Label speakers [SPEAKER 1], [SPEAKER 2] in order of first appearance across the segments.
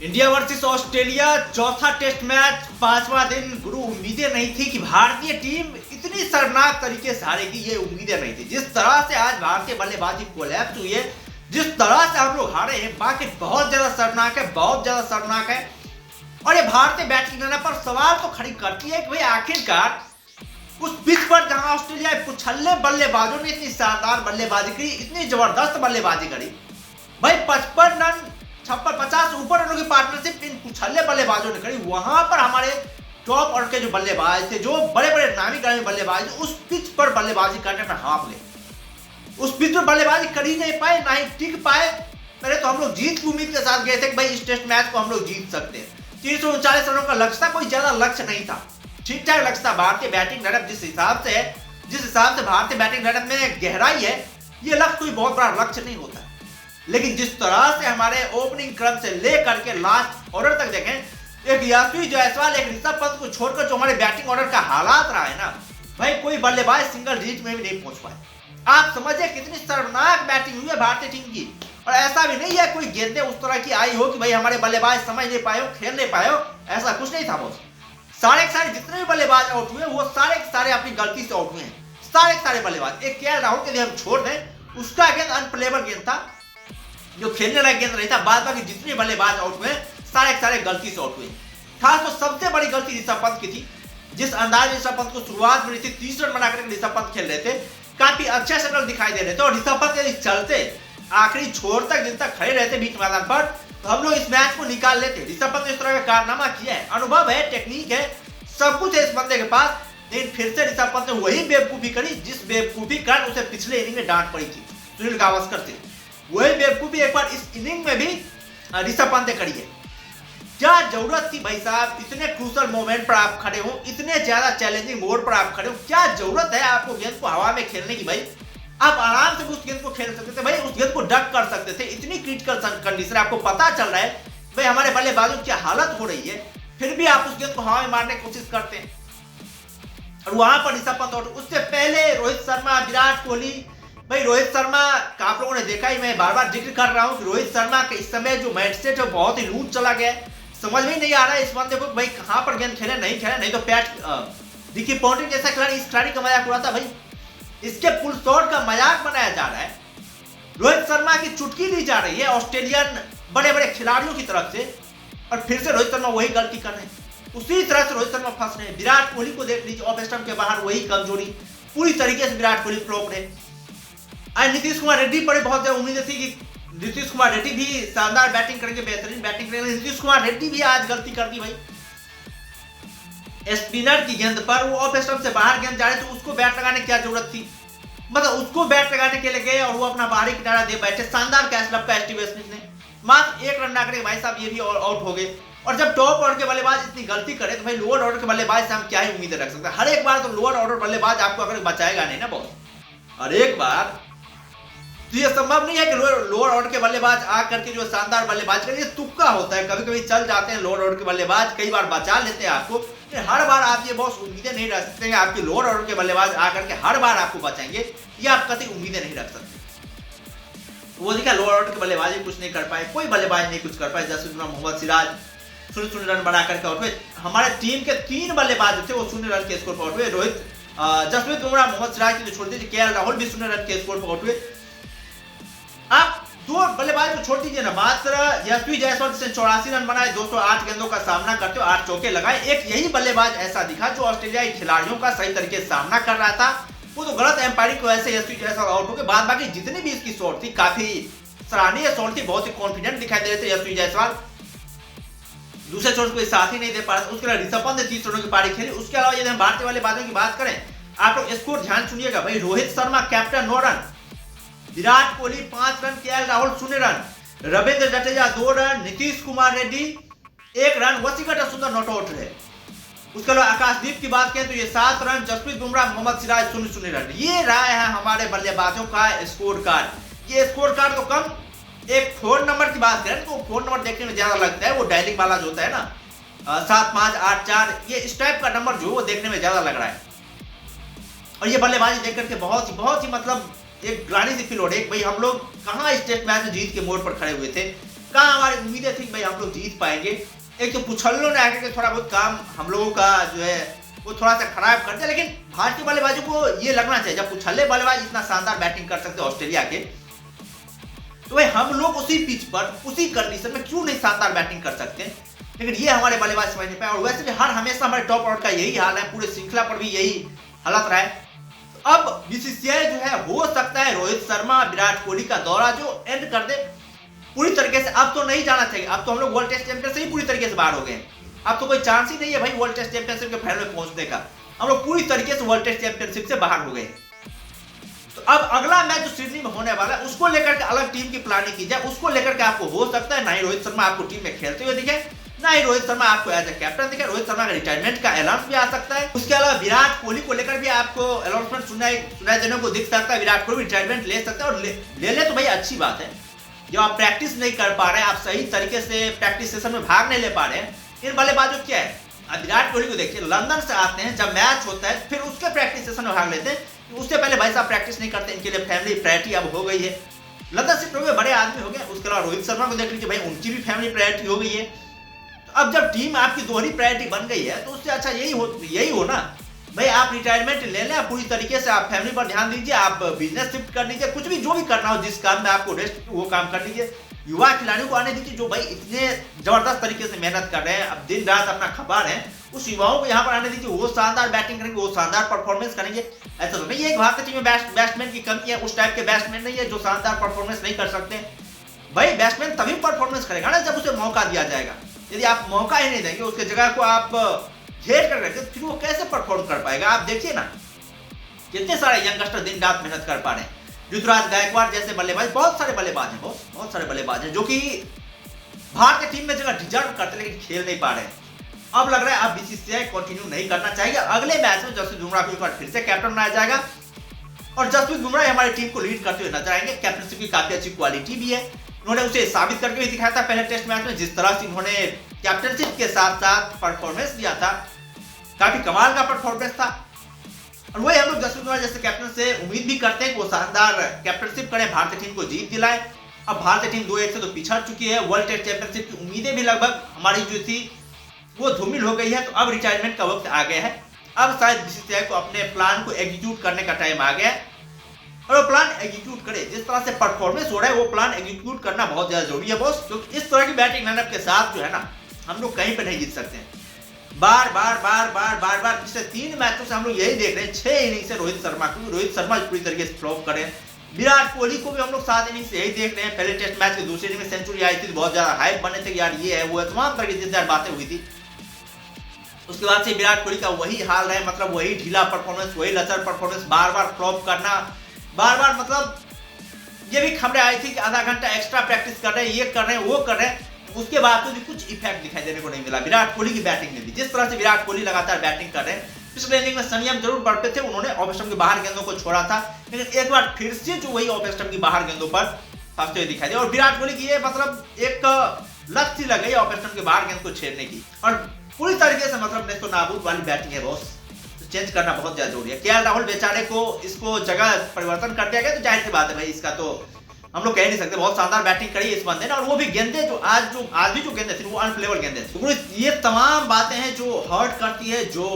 [SPEAKER 1] India versus Australia चौथा test match पांचवा दिन। गुरु उम्मीदें नहीं थी कि भारतीय टीम इतनी शर्मनाक तरीके से हारेगी, ये उम्मीदें नहीं थी। जिस तरह से आज भारतीय बल्लेबाजी कोलैप्स हुई है, जिस तरह से हम लोग हारे हैं, बाकी बहुत ज्यादा शर्मनाक है, बहुत ज्यादा शर्मनाक है। और ये भारतीय बैटिंग लाइनअप पर सवाल तो खड़ी करती है कि भाई आखिरकार उस पिच पर जहां ऑस्ट्रेलिया कुछल्ले बल्लेबाजों ने इतनी शानदार बल्लेबाजी करी, इतनी जबरदस्त बल्लेबाजी करी, भाई 55 रन 56-50 ऊपर रनों की पार्टनरशिप इन कुछल्ले बल्लेबाजों ने करी। वहां पर हमारे टॉप ऑर्डर के जो बल्लेबाज थे, जो बड़े बड़े नामी गिरामी बल्लेबाज थे, उस पिच पर बल्लेबाजी करने में हाफ ले, उस पिच पर बल्लेबाजी कर ही नहीं पाए, ना ही टिक पाए। पहले तो हम लोग जीत की उम्मीद के साथ गए थे कि भाई इस टेस्ट मैच को हम लोग जीत सकते हैं। 339 रनों का लक्ष्य था, कोई ज्यादा लक्ष्य नहीं था, ठीक ठाक लक्ष्य था। भारतीय बैटिंग लाइनअप जिस हिसाब से भारतीय बैटिंग लाइनअप में गहराई है, ये लक्ष्य कोई बहुत बड़ा लक्ष्य नहीं होता। लेकिन जिस तरह से हमारे ओपनिंग क्रम से लेकर के लास्ट ऑर्डर तक देखें, एक यशस्वी जायसवाल, एक ऋषभ पंत को छोड़कर जो हमारे बैटिंग ऑर्डर का हालात रहा है ना, भाई कोई बल्लेबाज सिंगल डिजिट में भी नहीं पहुंच पाए। आप समझिए कितनी शर्मनाक बैटिंग हुई है भारतीय टीम की। और ऐसा भी नहीं है कोई गेंदें उस तरह की आई हो कि भाई हमारे बल्लेबाज समझ नहीं पाए हो, खेल नहीं पाए हो, ऐसा कुछ नहीं था। बॉस सारे जितने भी बल्लेबाज आउट हुए वो सारे अपनी गलती से आउट हुए हैं। सारे बल्लेबाज, एक केएल राहुल के लिए हम छोड़ दें, उसका गेंद अनप्लेबल गेंद था, जो खेलने लायक गेंद नहीं था। बाद बाकी जितने बल्लेबाज आउट हुए सारे गलती से आउट हुए। खास तो सबसे बड़ी गलती ऋषभ पंत की थी। जिस अंदाज में ऋषभ पंत को शुरुआत में 30 रन बनाकर ऋषभ पंत खेल रहे थे, काफी अच्छे शटल दिखाई दे रहे थे। और ऋषभ पंत यदि चलते आखिरी छोर तक दिन तक खड़े रहते बीच मैदान पर, तो हम लोग इस मैच को निकाल लेते। ऋषभ पंत ने इस तरह का कारनामा किया है, अनुभव है, टेक्निक है, सब कुछ है इस बंदे के पास। लेकिन फिर से ऋषभ पंत ने वही बेवकूफी करी जिस बेवकूफी कारण उसे पिछले इनिंग में डांट पड़ी थी सुनील गावस्कर से। वही बेवकूफी एक बार इस इनिंग में भी ऋषभ पंत ने करी है। क्या जरूरत थी भाई साहब, इतने क्रूशल मोमेंट पर आप खड़े हो, इतने ज्यादा चैलेंजिंग मोड पर आप खड़े हो, क्या जरूरत है आपको गेंद को हवा में खेलने की? भाई आप आराम से उस गेंद को खेल सकते थे, भाई उस गेंद को डक कर सकते थे। इतनी क्रिटिकल कंडीशन आपको पता चल रहा है भाई हमारे बल्लेबाजों की हालत हो रही है, फिर भी आप उस गेंद को हवा में मारने की कोशिश करते हैं। और वहां पर ऋषभ पंत आउट, उससे पहले रोहित शर्मा, विराट कोहली। भाई रोहित शर्मा का आप लोगों ने देखा ही, मैं बार बार जिक्र कर रहा हूं कि रोहित शर्मा के इस समय जो माइंडसेट है बहुत ही लूज चला गया है। समझ में नहीं आ रहा है इस बंदे को भाई कहां पर गेंद खेले, नहीं तो पैट रिकी पॉन्टिंग जैसा खिलाड़ी इस खिलाड़ी का मजाक उड़ाता, भाई इसके पुल शॉट का मजाक बनाया जा रहा है। रोहित शर्मा की चुटकी ली जा रही है ऑस्ट्रेलियन बड़े बड़े खिलाड़ियों की तरफ से, और फिर से रोहित शर्मा वही गलती कर रहे हैं। उसी तरह से रोहित शर्मा फंस रहे हैं। विराट कोहली को देख लीजिए, ऑफ स्टंप के बाहर वही कमजोरी, पूरी तरीके से विराट कोहली फ्लॉप रहे। आज नीतीश कुमार रेड्डी पर बहुत ज्यादा उम्मीद थी कि नीतीश कुमार रेड्डी भी शानदार बैटिंग करेंगे, बेहतरीन बैटिंग करेंगे। नीतीश कुमार रेड्डी भी आज गलती कर दी भाई। स्पिनर की गेंद पर वो ऑफ स्टंप से बाहर गेंद जा रही, तो उसको बैट लगाने की क्या जरूरत थी? मतलब उसको बैट लगाने के लिए गए और वो अपना बाहरी किनारा दे बैठे। शानदार कैच लपका स्टीव स्मिथ ने, मात्र 1 रन ना करे भाई साहब, ये भी आउट हो गए। और जब टॉप ऑर्डर के बल्लेबाज इतनी गलती करे, तो भाई लोअर ऑर्डर के बल्लेबाज से हम क्या ही उम्मीद रख सकते हैं? हर एक बार तो लोअर ऑर्डर बल्लेबाज आपको अगर बचाएगा नहीं ना बॉस, हर एक बार तो ये संभव नहीं है कि लोअर ऑर्डर के बल्लेबाज आकर के जो शानदार बल्लेबाज करें। ये तुक्का होता है, कभी कभी चल जाते हैं लोअर ऑर्डर के बल्लेबाज, कई बार बचा लेते हैं आपको। हर बार आप ये बॉस उम्मीदें नहीं रख सकते हैं आपके लोअर ऑर्डर के बल्लेबाज आकर के हर बार आपको बचाएंगे, ये आप कभी उम्मीदें नहीं रख सकते। वो देखा लोअर ऑर्डर के बल्लेबाज कुछ नहीं कर पाए, कोई बल्लेबाज नहीं कुछ कर पाए। जसप्रीत बुमराह, मोहम्मद सिराज 0 रन बनाकर के आउट हुए। हमारे टीम के 3 बल्लेबाज थे वो 0 रन के स्कोर पर आउट हुए। जसप्रीत बुमराह, मोहम्मद सिराज की छोड़ दीजिए, केएल राहुल भी 0 रन के स्कोर पर आउट हुए। आप 2 बल्लेबाज को छोड़ दीजिए ना, मात्र यशस्वी जायसवाल जिसने 84 रन बनाए, 208 गेंदों का सामना करते हुए 8 चौके लगाए। एक यही बल्लेबाज ऐसा दिखा जो ऑस्ट्रेलियाई खिलाड़ियों का सही तरीके से सामना कर रहा था। वो तो गलत एम्पायरिंग की वजह से यशस्वी जायसवाल आउट हो गए। बाद बाकी जितनी भी इसकी शॉट थी काफी सराहनीय शॉट थी, बहुत ही कॉन्फिडेंट दिखाई दे रहे थे यशस्वी जायसवाल। दूसरे शॉट को साथ ही नहीं दे पा रहे। उसके अलावा ऋषभ पंत ने 30 रनों की पारी खेली। उसके अलावा यदि हम भारतीय बल्लेबाजों की बात करें, आप लोग स्कोर ध्यान सुनिएगा भाई। Rohit Sharma captain 9 run, Virat Kohli 5 run, KL Rahul 0 run, Ravindra Jadeja 2 run, Nitish Kumar Reddy 1 run, वसीकट सुंदर नॉट आउट रहे। उसके अलावा आकाशदीप की बात करें तो ये 7 रन, जसप्रीत बुमराह, मोहम्मद सिराज 0 रन। ये रहा है हमारे बल्लेबाजों का स्कोर कार्ड। ये स्कोर कार्ड तो कम, एक फोन नंबर की बात करें तो फोन नंबर देखने में ज्यादा लगता है, वो डायलिंग वाला जो होता है ना 7584, ये इस टाइप का नंबर जो वो देखने में ज्यादा लग रहा है। और ये बल्लेबाजी देख करके बहुत ही मतलब एक ग्लानि सी फील हो रही है भाई हम लोग कहाँ इस टेस्ट मैच में जीत के मोड़ पर खड़े हुए थे। कहाँ हमारी उम्मीदें थी भाई हम लोग जीत पाएंगे। एक तो पुछल्लों ने आके थोड़ा बहुत काम हम लोगों का जो है वो थोड़ा सा खराब कर दिया, लेकिन भारतीय बल्लेबाजों को ये लगना चाहिए जब पुछल्ले बल्लेबाज इतना शानदार बैटिंग कर सकते ऑस्ट्रेलिया के, तो भाई हम लोग उसी पिच पर उसी कंडीशन में क्यों नहीं शानदार बैटिंग कर सकते। लेकिन ये हमारे बल्लेबाज समझ नहीं पाए, और वैसे भी हर हमेशा हमारे टॉप ऑर्डर का यही हाल है, पूरे श्रृंखला पर भी यही हालत रहा है। तो अब बीसीसीआई जो है हो सकता है रोहित शर्मा विराट कोहली का दौरा जो एंड कर दे पूरी तरीके से। अब तो नहीं जाना चाहिए, अब तो हम लोग वर्ल्ड टेस्ट चैंपियन से ही पूरी तरीके से बाहर हो गए। अब तो कोई चांस ही नहीं है भाई वर्ल्ड टेस्ट चैंपियनशिप के फाइनल में पहुंचने का। हम लोग पूरी तरीके से वर्ल्ड टेस्ट चैंपियनशिप से बाहर हो गए। तो अब अगला मैच जो सिडनी में होने वाला है उसको लेकर के अलग टीम की प्लानिंग की जाए। उसको लेकर के आपको हो सकता है ना ही रोहित शर्मा आपको टीम में खेलते हुए दिखे, ना ही रोहित शर्मा आपको एज ए कैप्टन दिखे। रोहित शर्मा का रिटायरमेंट का अनाउंस भी आ सकता है। उसके अलावा विराट कोहली को लेकर भी आपको अनाउंसमेंट सुनाई देने को दिख सकता है। विराट कोहली रिटायरमेंट ले सकता है, और ले तो भाई अच्छी बात है। जब आप प्रैक्टिस नहीं कर पा रहे हैं, आप सही तरीके से प्रैक्टिस सेशन में भाग नहीं ले पा रहे हैं, इन बल्लेबाजों क्या है। अब विराट कोहली को देखिए, लंदन से आते हैं, जब मैच होता है फिर उसके प्रैक्टिस सेशन में भाग लेते हैं। उससे पहले भाई साहब प्रैक्टिस नहीं करते, इनके लिए फैमिली प्रायोरिटी अब हो गई है। लंदन शिफ्ट हो गए, बड़े आदमी हो गए। उसके अलावा रोहित शर्मा को देख लीजिए भाई, उनकी भी फैमिली प्रायोरिटी हो गई है। तो अब जब टीम आपकी दोहरी प्रायोरिटी बन गई है तो उससे अच्छा यही हो ना भाई, आप रिटायरमेंट ले लें, पूरी तरीके से आप फैमिली पर ध्यान दीजिए, आप बिजनेस शिफ्ट कर लीजिए, कुछ भी जो भी करना हो, जिस काम में आपको रेस्ट वो काम कर लीजिए। युवा खिलाड़ियों को आने दीजिए जो भाई इतने जबरदस्त तरीके से मेहनत कर रहे हैं, अब दिन रात अपना खपा रहे हैं, उस युवाओं को यहाँ पर आने दीजिए। वो शानदार बैटिंग करेंगे, वो शानदार परफॉर्मेंस करेंगे। ऐसा तो नहीं है कि भारतीय टीम में बैट्समैन की कमी है, उस टाइप के बैट्समैन नहीं है जो शानदार परफॉर्मेंस नहीं कर सकते। भाई बैट्समैन तभी परफॉर्मेंस करेगा ना जब उसे मौका दिया जाएगा। यदि आप मौका ही नहीं देंगे, उसके जगह को आप घेर कर रखेंगे, फिर वो कैसे परफॉर्म कर पाएगा। आप देखिए ना कितने सारे यंगस्टर दिन रात मेहनत कर पा रहे हैं। ऋतुराज गायकवाड़ जैसे बल्लेबाज, बहुत सारे बल्लेबाज हैं, बहुत सारे बल्लेबाज हैं जो कि भारतीय टीम में जगह डिजर्व करते लेकिन खेल नहीं पा रहे हैं। अब लग रहा है अब बीसीसीआई कंटिन्यू नहीं करना चाहिए। अगले मैच में जसप्रीत बुमराह को एक बार फिर से कैप्टन बनाया जाएगा, और जसप्रीत बुमराह हमारी टीम को लीड करते हुए नजर आएंगे। कैप्टनशिप की काफी अच्छी क्वालिटी भी है, उन्होंने उसे साबित करके भी दिखाया था पहले टेस्ट मैच में। जिस तरह से उन्होंने कैप्टनशिप के साथ साथ परफॉर्मेंस दिया था, काफी कमाल का परफॉर्मेंस था। और वही हम लोग जसप्रीत बुमराह जैसे कैप्टन से उम्मीद भी करते हैं कि वो शानदार कैप्टनशिप करें, भारतीय टीम को जीत दिलाए। अब भारतीय टीम 2-1 से तो पिछड़ चुकी है, वर्ल्ड टेस्ट चैंपियनशिप की उम्मीदें भी लगभग हमारी जो थी वो धूमिल हो गई है। तो अब रिटायरमेंट का वक्त आ गया है। अब शायद बीसीसीआई को अपने प्लान को एग्जीक्यूट करने का टाइम आ गया है, और वो प्लान एग्जीक्यूट करे। जिस तरह से परफॉर्मेंस हो रहा है वो प्लान एग्जीक्यूट करना बहुत ज्यादा जरूरी है बॉस, क्योंकि इस तरह की बैटिंग लाइनअप के साथ जो है ना हम लोग कहीं पे नहीं जीत सकते हैं। बार बार पिछले 3 मैचों से हम लोग यही देख रहे हैं। 6 इनिंग से रोहित शर्मा पूरी तरीके से फ्लॉप करें। विराट कोहली को भी हम लोग 7 इनिंग से यही देख रहे हैं। पहले टेस्ट मैच के दूसरे इनिंग में सेंचुरी आई थी, बहुत ज्यादा हाइप बने थे यार, ये है वो है, तमाम तरह की बातें हुई थी। उसके बाद से विराट कोहली का वही हाल रहा है, मतलब वही ढीला परफॉर्मेंस, वही लचर परफॉर्मेंस, बार फ्लॉप करना, बार मतलब ये भी खबरें आई थी कि आधा घंटा एक्स्ट्रा प्रैक्टिस कर रहे हैं, ये कर रहे हैं, वो कर रहे हैं, उसके बाद तो भी कुछ इफेक्ट दिखाई देने को नहीं मिला विराट कोहली की बैटिंग में भी। जिस तरह से विराट कोहली लगातार बैटिंग कर रहे हैं, पिछले इनिंग में संयम जरूर बरते थे, उन्होंने ऑफ स्टंप की बाहर गेंदों को छोड़ा था, लेकिन एक बार फिर से जो वही ऑफ स्टंप की बाहर गेंदों पर फंसते हुए दिखाई दिया। और विराट कोहली की ये मतलब एक लत सी लग गई ऑफ स्टंप की बाहर गेंद को छेड़ने की, और पूरी तरीके से मतलब नेस्तो नाबूद वाली बैटिंग है बॉस। चेंज करना बहुत ज्यादा जरूरी है। केएल राहुल बेचारे को इसको जगह परिवर्तन कर दिया गया, तो जाहिर सी बात है भाई, इसका तो हम लोग कह नहीं सकते। बहुत शानदार बैटिंग करी इस बंदे ने, और वो भी गेंदे जो आज भी जो गेंदे थी वो अनप्लेबल गेंदे थी। तो ये तमाम बातें हैं जो हर्ट करती है, जो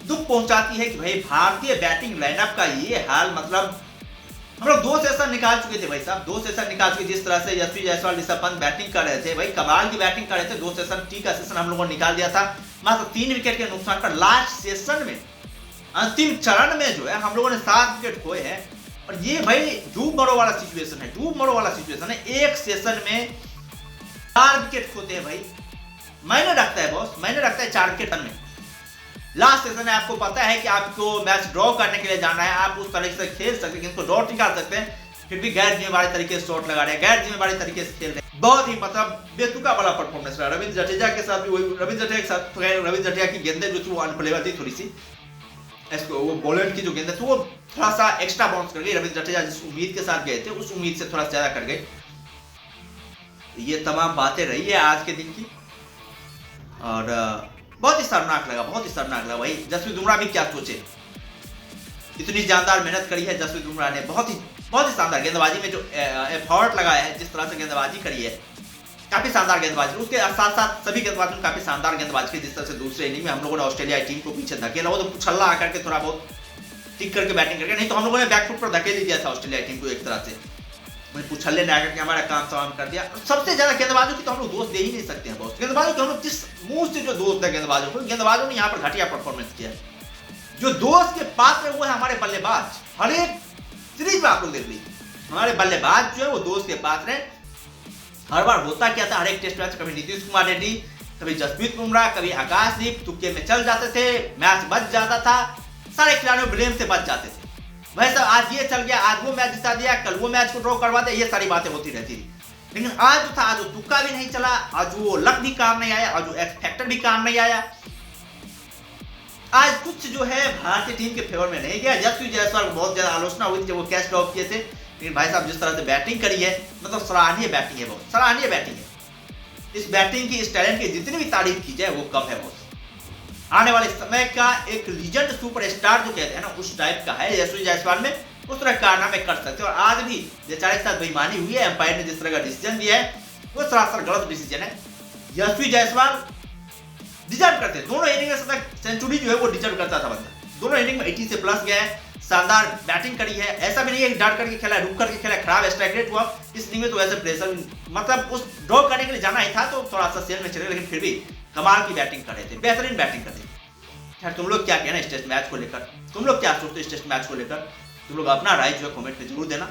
[SPEAKER 1] दुख पहुंचाती है कि भाई भारतीय बैटिंग लाइनअप का ये हाल। मतलब हम लोग 2 सेशन निकाल चुके थे भाई साहब, 2 सेशन निकाल चुके। जिस तरह से यशस्वी जायसवाल, ऋषभ पंत बैटिंग कर रहे थे भाई, कमाल की बैटिंग कर रहे थे। 2 सेशन टी का सेशन हम लोगों ने निकाल दिया था, मात्र 3 विकेट के नुकसान पर। लास्ट सेशन में अंतिम चरण में जो है हम लोगों ने 7 विकेट खोए हैं, और ये भाई डूब मरो वाला सिचुएशन है, डूब मरो वाला सिचुएशन है। एक सेशन में 4 विकेट खोते हैं भाई, मैंने रखता है बॉस, मैंने रखता है 4 विकेट में। लास्ट सेशन में आपको पता है कि आपको मैच ड्रॉ करने के लिए जाना है, आप उस तरीके से खेल सकते हैं, इसको ड्रॉ निकाल सकते हैं, फिर भी गैर जिम्मेवारी तरीके से शॉट लगा रहे हैं, गैर जिम्मेवारी तरीके से खेल रहे हैं। बहुत ही मतलब बेतुका वाला परफॉर्मेंस रहा। रविंद्र जडेजा के साथ भी वही, रविंद्र जडेजा की गेंदें जो थी वो अनप्लेबल थी थोड़ी सी, वो बॉलर की जो गेंद थी वो थोड़ा सा एक्स्ट्रा बाउंस कर गई। रविंद्र जडेजा जिस उम्मीद के साथ गए थे उस उम्मीद से थोड़ा ज्यादा कर गए। ये तमाम बातें रही है आज के दिन की, और बहुत ही शर्मनाक लगा, बहुत ही शर्मनाक लगा भाई। जसप्रीत बुमराह भी क्या सोचे, इतनी जानदार मेहनत करी है जसप्रीत बुमराह ने, बहुत ही शानदार गेंदबाजी में जो एफर्ट लगाया है, जिस तरह से गेंदबाजी करी है, काफी शानदार गेंदबाजी, उसके साथ साथ सभी गेंदबाजों ने काफी शानदार गेंदबाजी की। जिस तरह से दूसरे इनिंग में हम लोगों ने ऑस्ट्रेलिया टीम को पीछे धकेला हो, तो पुछल्ला आकर के थोड़ा बहुत टिक करके बैटिंग करके, नहीं तो हम लोगों ने बैकफुट पर धकेल ही दिया था ऑस्ट्रेलिया टीम को एक तरह से। वहीं पुछल्ले ने आकर के हमारा काम तमाम कर दिया। सबसे ज्यादा गेंदबाजों की तो हम लोग दोस्त दे ही नहीं सकते हैं बॉस। गेंदबाजों को हम लोग जिस मुंह से जो दोस्त है गेंदबाजों को, गेंदबाजों ने यहाँ पर घटिया परफॉर्मेंस किया। जो दोस्त के पात्र है वो है हमारे बल्लेबाज। हर एक सीरीज में आप लोग देख लीजिए, हमारे बल्लेबाज जो है वो दोस्त के पात्र है। हर बार होता क्या था, हर एक टेस्ट मैच कभी नीतीश कुमार रेड्डी, कभी जसप्रीत बुमराह, कभी आकाशदीप तुक्के में चल जाते थे, मैच बच जाता था, सारे खिलाड़ियों ब्लेम से बच जाते थे। वैसे आज ये चल गया, आज वो मैच जिता दिया, कल वो मैच को ड्रॉ करवा दिया, ये सारी बातें होती रहती थी। लेकिन आज जो था, आज वो तुक्का भी नहीं चला, आज वो लक भी काम नहीं आया, आज वो एक्स फैक्टर भी काम नहीं आया। आज कुछ जो है भारतीय टीम के फेवर में नहीं गया। यशस्वी जायसवाल को बहुत ज्यादा आलोचना हुई थी जब वो कैच ड्रॉप किए थे, लेकिन भाई साहब जिस तरह से बैटिंग करी है, मतलब सराहनीय बैटिंग है, बहुत सराहनीय बैटिंग है। इस बैटिंग की, इस टैलेंट की जितनी भी तारीफ की जाए वो कम है। बहुत आने वाले समय का एक लीजेंड सुपरस्टार जो कहते हैं ना, उस टाइप का है यशस्वी जायसवाल में, उस तरह कारनामे कर सकते हैं। और आज भी बेचारे के साथ बेईमानी हुई है, एम्पायर ने जिस तरह का डिसीजन दिया है वो सरासर गलत डिसीजन है। यशस्वी जायसवाल डिजर्व करते हैं, दोनों इनिंग में सेंचुरी जो है वो डिजर्व करता था बंदा। दोनों इनिंग में 80 से प्लस गया है, शानदार बैटिंग करी है। ऐसा भी नहीं है कि डांट करके खेला, रुक करके खेला, खराब स्ट्राइक रेट हुआ इस इनिंग में, तो वैसे प्रेशर मतलब उस ड्रॉ करने के लिए जाना ही था, तो थोड़ा सा सेल में चले, लेकिन फिर भी कमाल की बैटिंग कर रहे थे, बेहतरीन बैटिंग कर रहे थे। खैर तुम लोग क्या कहना इस टेस्ट मैच को लेकर, तुम लोग क्या सोचते हो इस टेस्ट मैच को लेकर, तुम लोग अपना राय जो है कमेंट में जरूर देना।